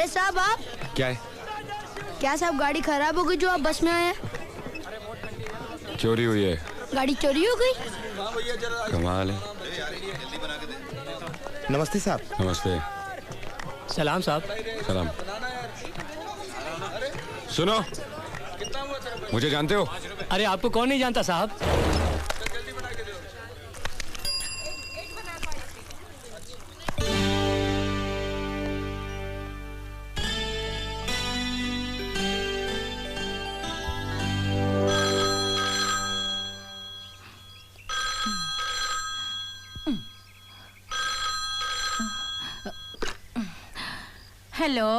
अरे साहब आप क्या है? क्या साहब गाड़ी खराब हो गई जो आप बस में आए हैं? चोरी हुई है। गाड़ी चोरी हो गई? कमाल है। नमस्ते साहब। नमस्ते। सलाम साहब। सलाम। सुनो, मुझे जानते हो? अरे आपको कौन नहीं जानता साहब? हेलो।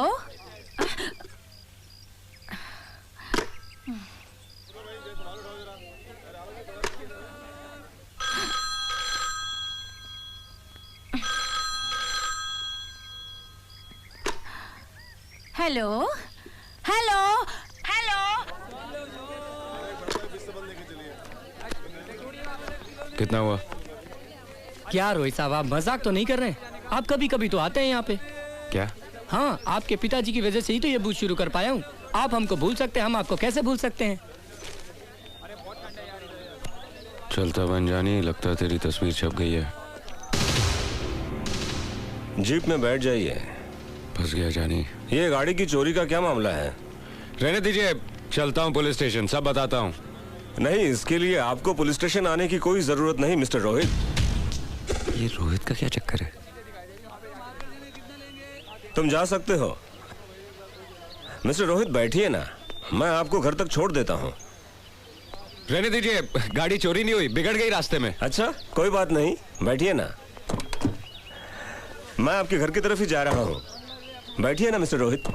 Hello hello hello. कितना हुआ? क्या रोहित साहब, आप मजाक तो नहीं कर रहे हैं? आप कभी कभी तो आते हैं यहाँ पे। क्या? हाँ, आपके पिताजी की वजह से ही तो ये बूथ शुरू कर पाया हूँ। आप हमको भूल सकते हैं, हम आपको कैसे भूल सकते हैं? चलता बन जानी, लगता है तेरी तस्वीर छप गई है। जीप में बैठ जाइए। फंस गया जानी। ये गाड़ी की चोरी का क्या मामला है? रहने दीजिए, चलता हूँ पुलिस स्टेशन, सब बताता हूँ। नहीं, इसके लिए आपको पुलिस स्टेशन आने की कोई जरूरत नहीं मिस्टर रोहित। ये रोहित का क्या चक्कर है? तुम जा सकते हो। मिस्टर रोहित बैठिए ना, मैं आपको घर तक छोड़ देता हूँ। रहने दीजिए, गाड़ी चोरी नहीं हुई, बिगड़ गई रास्ते में। अच्छा, कोई बात नहीं, बैठिए ना। मैं आपके घर की तरफ ही जा रहा हूँ। बैठिए ना मिस्टर रोहित।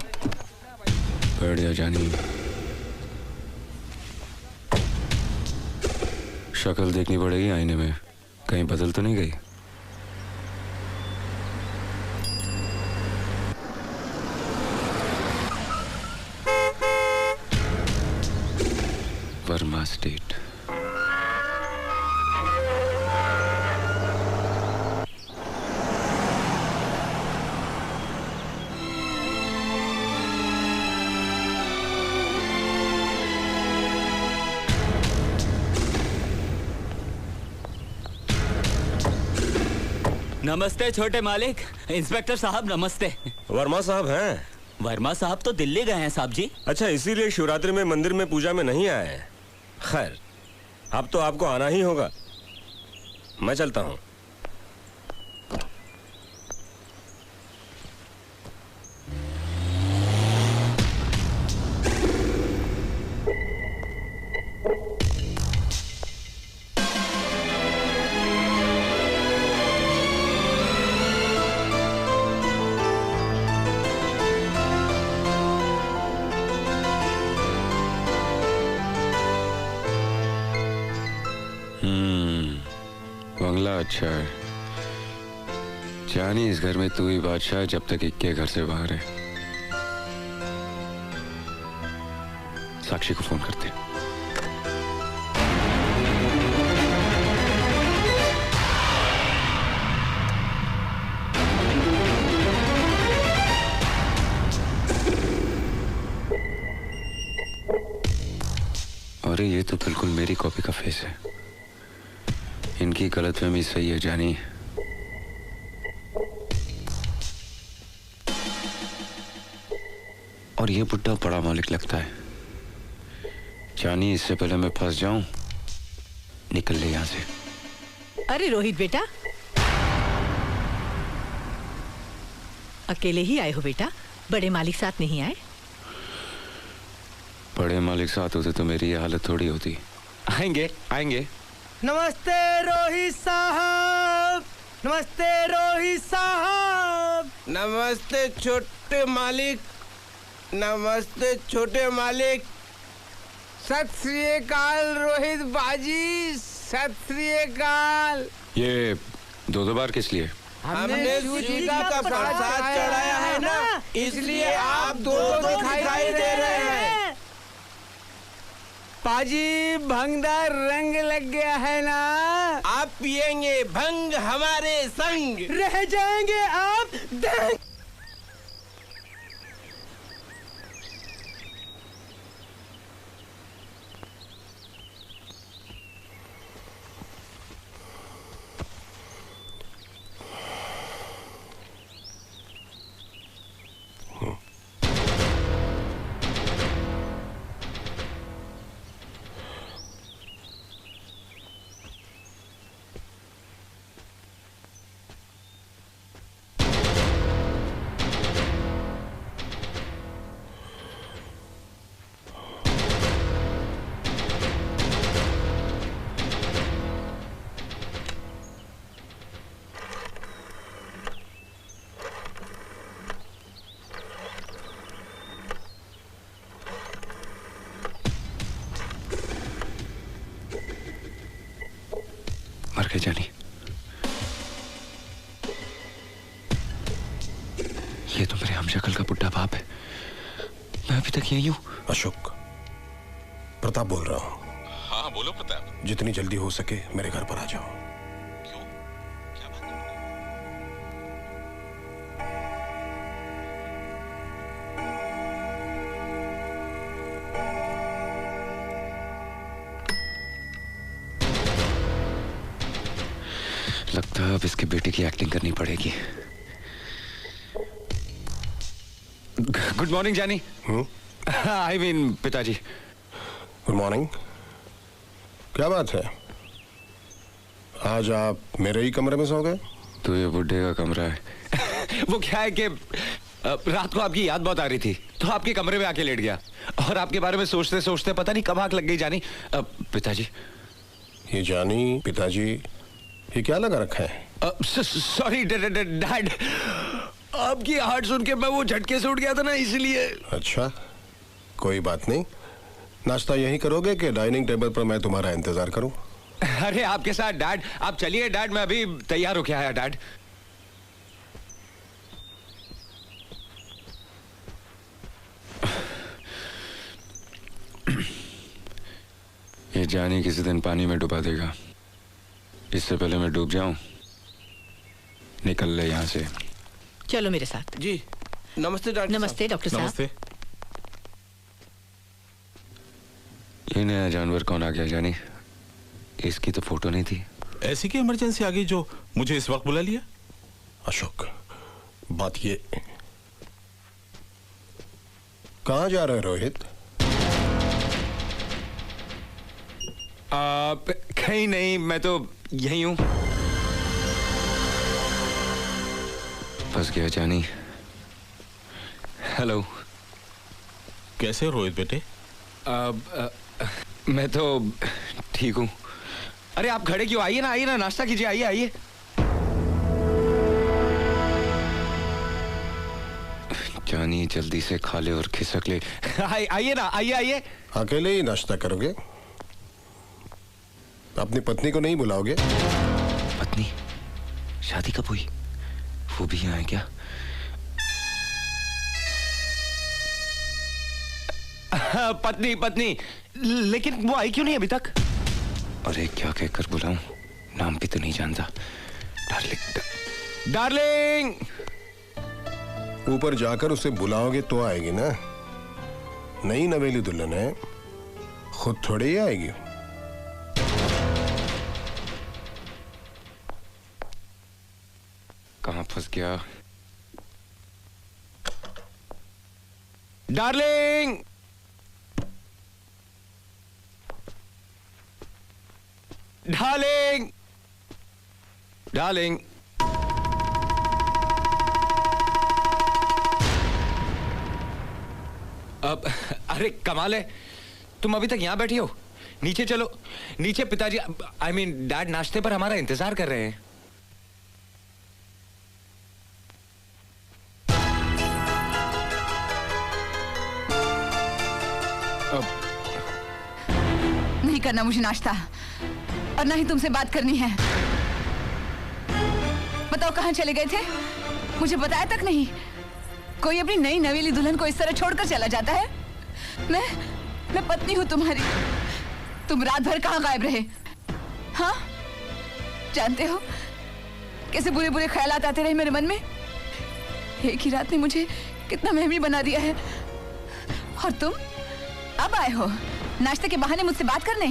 बैठ जा जानी। शक्ल देखनी पड़ेगी आईने में, कहीं बदल तो नहीं गई। वर्मा स्टेट। नमस्ते छोटे मालिक। इंस्पेक्टर साहब नमस्ते। वर्मा साहब हैं? वर्मा साहब तो दिल्ली गए हैं साहब जी। अच्छा, इसीलिए शिवरात्रि में मंदिर में पूजा में नहीं आए। खैर, अब तो आपको आना ही होगा। मैं चलता हूँ। बंगला अच्छा है जानी, इस घर में तू ही बादशाह जब तक इक्के घर से बाहर है। साक्षी को फोन करते हैं। अरे ये तो बिल्कुल मेरी कॉपी का फेस है। इनकी गलतफहमी सही है जानी। और ये बुड्ढा बड़ा मालिक लगता है जानी। इससे पहले मैं फंस जाऊं, निकल ले यहां से। अरे रोहित बेटा, अकेले ही आए हो बेटा? बड़े मालिक साथ नहीं आए? बड़े मालिक साथ होते तो मेरी ये हालत थोड़ी होती। आएंगे आएंगे। नमस्ते रोहित साहब। नमस्ते रोहित साहब। नमस्ते छोटे मालिक। नमस्ते छोटे मालिक। सत श्री अकाल रोहित बाजी, सत श्री अकाल। ये दो बार किस लिए? हमने सूजी का प्रसाद चढ़ाया है ना, इसलिए आप दो दिखाई दे रहे हैं। पाजी, भंगदार रंग लग गया है ना? आप पिएंगे भंग हमारे संग, रह जाएंगे आप दंग। मर गए जानी। ये तो मेरे हमशक्ल का बुड्ढा बाप है। मैं अभी तक यही हूँ। अशोक, प्रताप बोल रहा हूँ। हाँ बोलो प्रताप। जितनी जल्दी हो सके मेरे घर पर आ जाओ। क्यों, क्या बात है? लगता है अब इसके बेटे की एक्टिंग करनी पड़ेगी। गुड मॉर्निंग जानी। आई मीन पिताजी। Good morning. क्या बात है, आज आप मेरे ही कमरे में सो गए? तो ये बुड्ढे का कमरा है। वो क्या है कि रात को आपकी याद बहुत आ रही थी तो आपके कमरे में आके लेट गया और आपके बारे में सोचते सोचते पता नहीं कब आंख लग गई जानी। पिताजी। ये जानी पिताजी, ये क्या लगा रखा है? सॉरी डैड, आपकी हार्ट सुन के मैं वो झटके से उठ गया था ना, इसलिए। अच्छा, कोई बात नहीं। नाश्ता यहीं करोगे कि डाइनिंग टेबल पर मैं तुम्हारा इंतजार करूं? अरे आपके साथ डैड, आप चलिए डैड, मैं अभी तैयार होके आया डैड। ये जानी किसी दिन पानी में डुबा देगा। इससे पहले मैं डूब जाऊं, निकल ले यहाँ से। चलो मेरे साथ। जी नमस्ते डॉक्टर। नमस्ते डॉक्टर साहब। नमस्ते। ये नया जानवर कौन आ गया जानी? इसकी तो फोटो नहीं थी। ऐसी की इमरजेंसी आ गई जो मुझे इस वक्त बुला लिया? अशोक, बात ये, कहाँ जा रहे हैं रोहित? कहीं नहीं, मैं तो यही हूं। फंस गया जानी। हेलो। कैसे हो रोहित बेटे? मैं तो ठीक हूं। अरे आप खड़े क्यों? आइए ना, नाश्ता कीजिए, आइए आइए। जानी जल्दी से खा ले और खिसक ले। आइए ना, आइए। अकेले ही नाश्ता करोगे? अपनी पत्नी को नहीं बुलाओगे? पत्नी? शादी कब हुई? वो भी यहाँ है क्या? पत्नी, लेकिन वो आई क्यों नहीं अभी तक? अरे क्या कहकर बुलाऊं? नाम भी तो नहीं जानता। डार्लिंग। ऊपर जाकर उसे बुलाओगे तो आएगी ना। नई नवेली दुल्हन है, खुद थोड़ी ही आएगी। कहां फंस गया? डार्लिंग। डार्लिंग। अब अरे कमाल है, तुम अभी तक यहां बैठी हो। नीचे चलो, नीचे पिताजी आई मीन डैड नाश्ते पर हमारा इंतजार कर रहे हैं। नहीं करना मुझे नाश्ता, और ना ही तुमसे बात करनी है। बताओ कहाँ चले गए थे? मुझे बताया तक नहीं। कोई अपनी नई नवेली दुल्हन को इस तरह छोड़कर चला जाता है? मैं पत्नी हूँ तुम्हारी। तुम रात भर कहाँ गायब रहे? हाँ, जानते हो कैसे बुरे बुरे ख्यालात आते रहे मेरे मन में। एक ही रात ने मुझे कितना महमी बना दिया है। और तुम अब आए हो नाश्ते के बहाने मुझसे बात करने।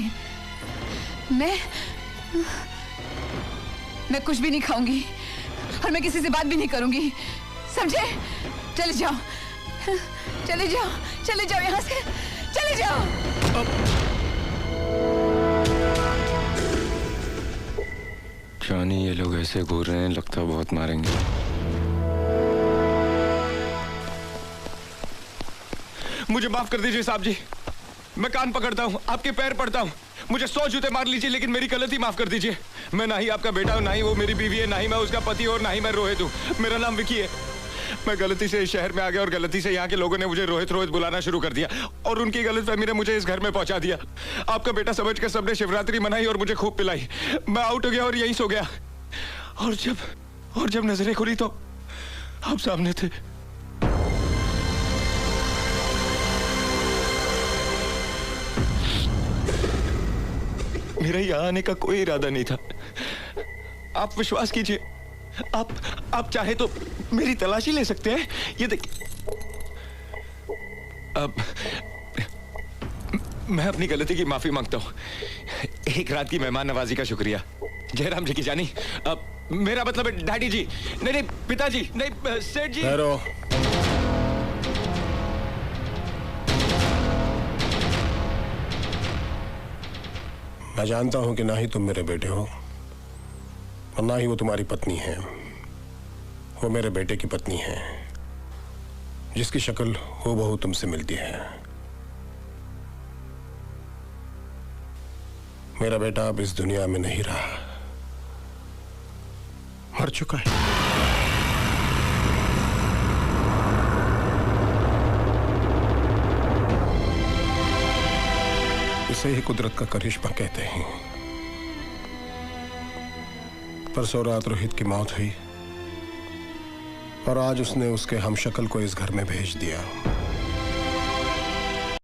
मैं कुछ भी नहीं खाऊंगी और मैं किसी से बात भी नहीं करूंगी, समझे? चले जाओ यहाँ से, चले जाओ। जानी ये लोग ऐसे घूर रहे हैं, लगता बहुत मारेंगे। मुझे माफ कर दीजिए साहब जी, मैं कान पकड़ता हूँ, आपके पैर पड़ता हूँ। मुझे 100 जूते मार लीजिए लेकिन मेरी गलती माफ कर दीजिए। मैं ना ही आपका बेटा हूँ, ना ही वो मेरी बीवी है, ना ही मैं उसका पति और ना ही मैं रोहित हूँ। मेरा नाम विकी है। मैं गलती से इस शहर में आ गया और गलती से यहाँ के लोगों ने मुझे रोहित रोहित बुलाना शुरू कर दिया और उनकी गलतफहमी ने मुझे इस घर में पहुंचा दिया। आपका बेटा समझकर सबने शिवरात्रि मनाई और मुझे खूब पिलाई। मैं आउट हो गया और यहीं सो गया और जब नजरें खुली तो आप सामने थे। मेरा यहाँ आने का कोई इरादा नहीं था। आप विश्वास कीजिए, आप चाहे तो मेरी तलाशी ले सकते हैं। ये देखिए, मैं अपनी गलती की माफी मांगता हूँ। एक रात की मेहमान नवाजी का शुक्रिया। जयराम जी की जानी, मेरा मतलब है डैडी जी, नहीं पिताजी, नहीं सेठ जी। मैं जानता हूं कि ना ही तुम मेरे बेटे हो और ना ही वो तुम्हारी पत्नी है। वो मेरे बेटे की पत्नी है, जिसकी शक्ल हूबहू तुमसे मिलती है। मेरा बेटा अब इस दुनिया में नहीं रहा, मर चुका है। इसे ही कुदरत का करिश्मा कहते हैं। परसों रात रोहित की मौत हुई और आज उसने उसके हमशक्ल को इस घर में भेज दिया।